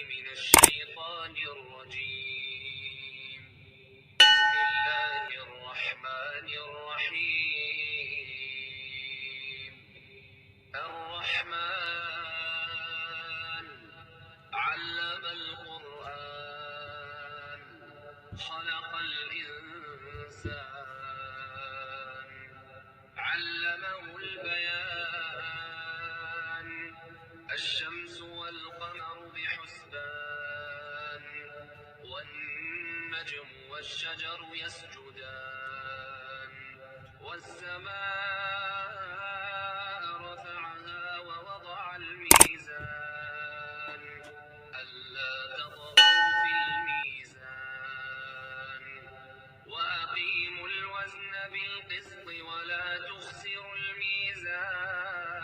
من الشيطان الرجيم. بسم الله الرحمن الرحيم. الرحمن علم القرآن خلق الإنسان علمه البيان الشمس والقمر بحسبان والنجم والشجر يسجدان والسماء رفعها ووضع الميزان ألا تطغوا في الميزان وأقيموا الوزن بالقسط ولا تخسروا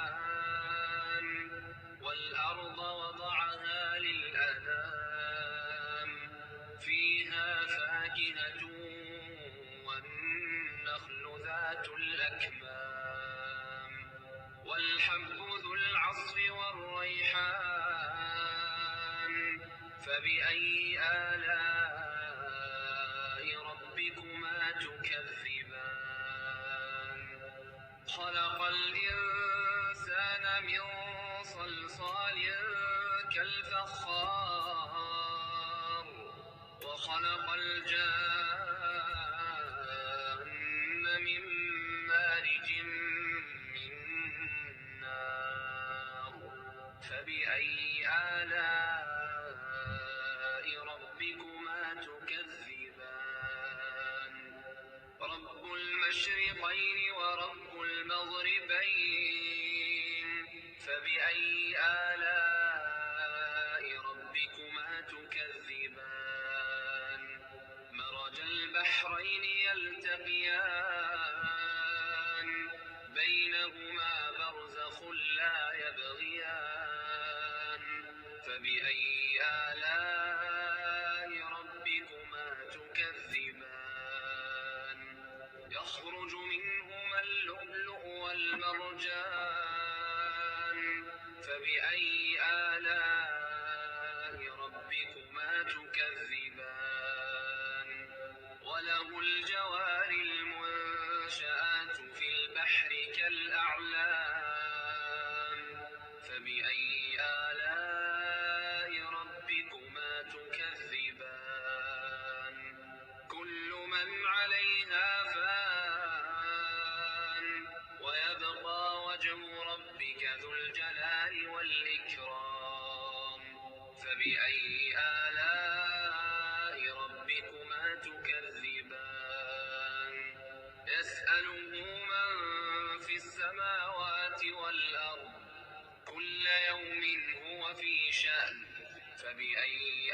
الميزان والأرض وضعها للأنام فيها فاكهة والنخل ذات الأكمام والحب ذو العصف والريحان فبأي آلاء ربكما تكذبان خلق الإنسان من صلصال كالفخار وخلق الجان من مارج من نار فبأي آلاء ربكما تكذبان رب المشرقين ورب المغربين فبأي آلاء ربكما تكذبان مرج البحرين يلتقيان بينهما برزخ لا يبغيان فبأي آلاء ربكما تكذبان يخرج منهما اللؤلؤ والمرجان فبأي آلاء ربكما تكذبان وله الجوار المنشآت في البحر كالأعلام فبأي آلاء ربكما تكذبان كل من عليها فان ويبقى وجه ربك ذو الجلال والإكرام فبأي آلاء ربكما تكذبان يسأله من في السماوات والأرض كل يوم هو في شأن فبأي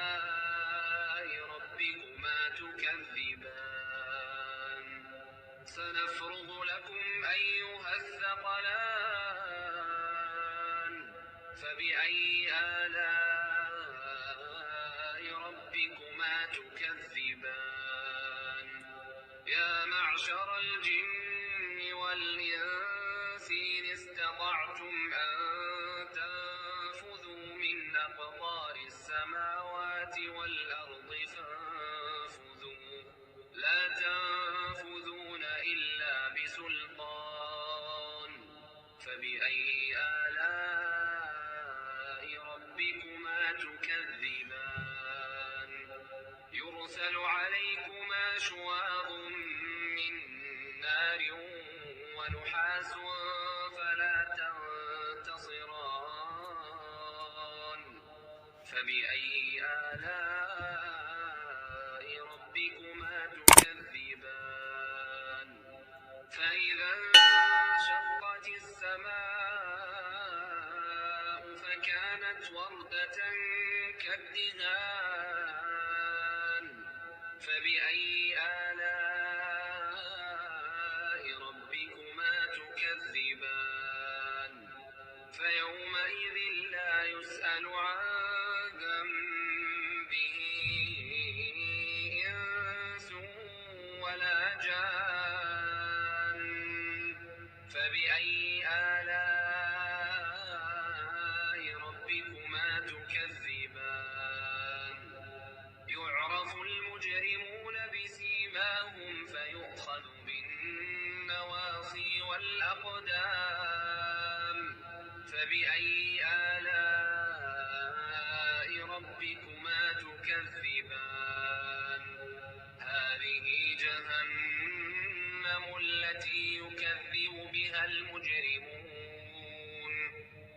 آلاء ربكما تكذبان سنفرغ لكم أيها الثقلان فبأي آلاء ربكما تكذبان يا معشر الجن والإنس إن استطعتم أن تنفذوا من أقطار السماوات والأرض فانفذوا لا تنفذون إلا بسلطان فبأي آلاء ربكما تكذبان يرسل عليكما شواظ من نار ونحاس فلا تنتصران فبأي آلاء ربكما تكذبان فإذا انشقت السماء فكانت وردة كالدهان فبأي آلاء ربكما تكذبان فيومئذ لا يسأل عن ذنبه إنس ولا جان فبأي آلاء ربكما تكذبان فبأي آلاء ربكما تكذبان هذه جهنم التي يكذب بها المجرمون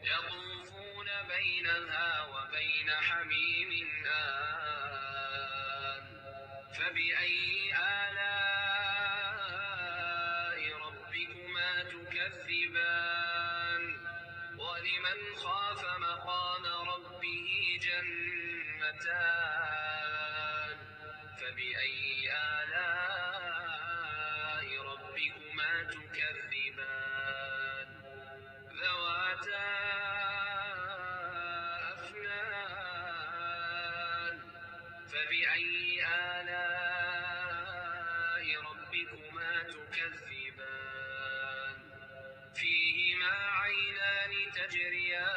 يطوفون بينها وبين حميم آن فبأي آلاء ربكما تكذبان ولمن خاف مقام ربه جنتان فبأي آلاء ربكما تكذبان ذواتا أفنان فبأي آلاء ربكما تكذبان فيهما عينان تجريان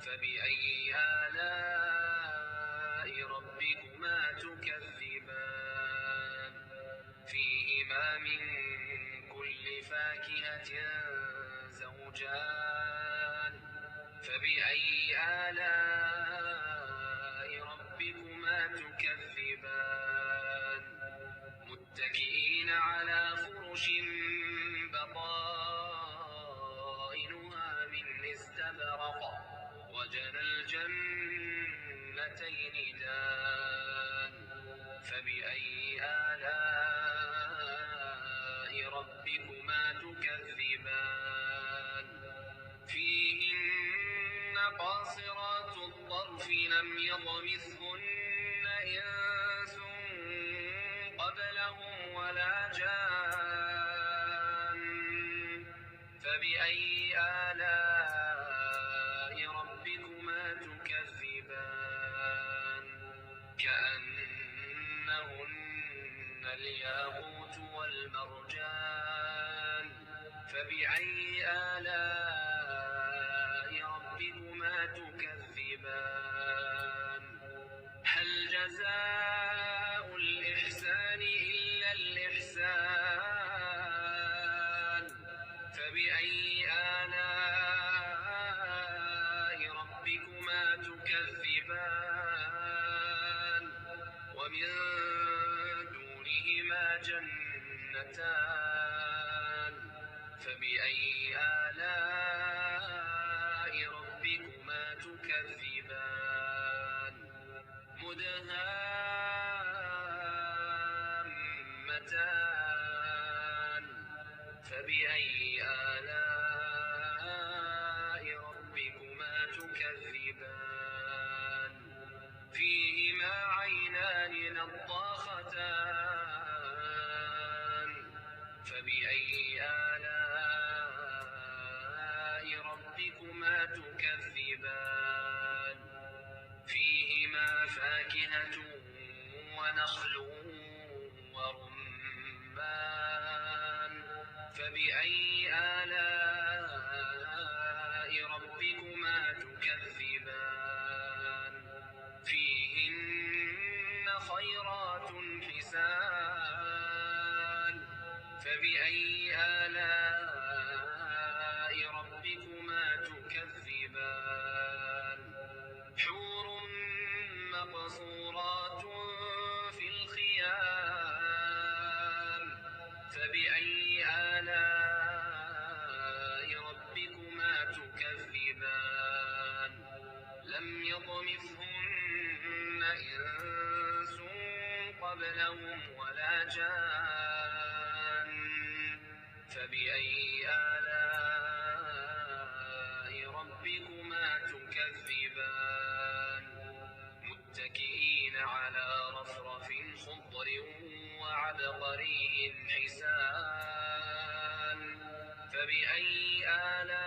فبأي آلاء ربكما تكذبان فيهما من كل فاكهة زوجان فبأي آلاء ربكما تكذبان متكئين على فرش بطائنها من استبرق وجنى الجنتين دان فبأي آلاء ربكما تكذبان فيهن قاصرات الطرف لم يطمثهن إنس قبلهم ولا جان فبأي آلاء ربكما تكذبان كأنهن الياقوت والمرجان فبأي آلاء ربكما تكذبان هل جزاء الإحسان إلا الإحسان فبأي آلاء ربكما تكذبان ومن دونهما جنتان فبأي آلاء ربكما تكذبان مدهامتان فبأي آلاء ربكما تكذبان فيهما عينان نضاختان فبأي آلاء ربكما تكذبان فيهما فاكهة ونخل ورمان فبأي آلاء ربكما تكذبان فيهن خيرات حسان فبأي آلاء ربكما تكذبان حور مقصورات في الخيام فبأي آلاء ربكما تكذبان لم يطمثهن إنس قبلهم ولا جان فبأي آلاء ربكما تكذبان متكئين على رفرف خضر وعبقري حسان فبأي آلاء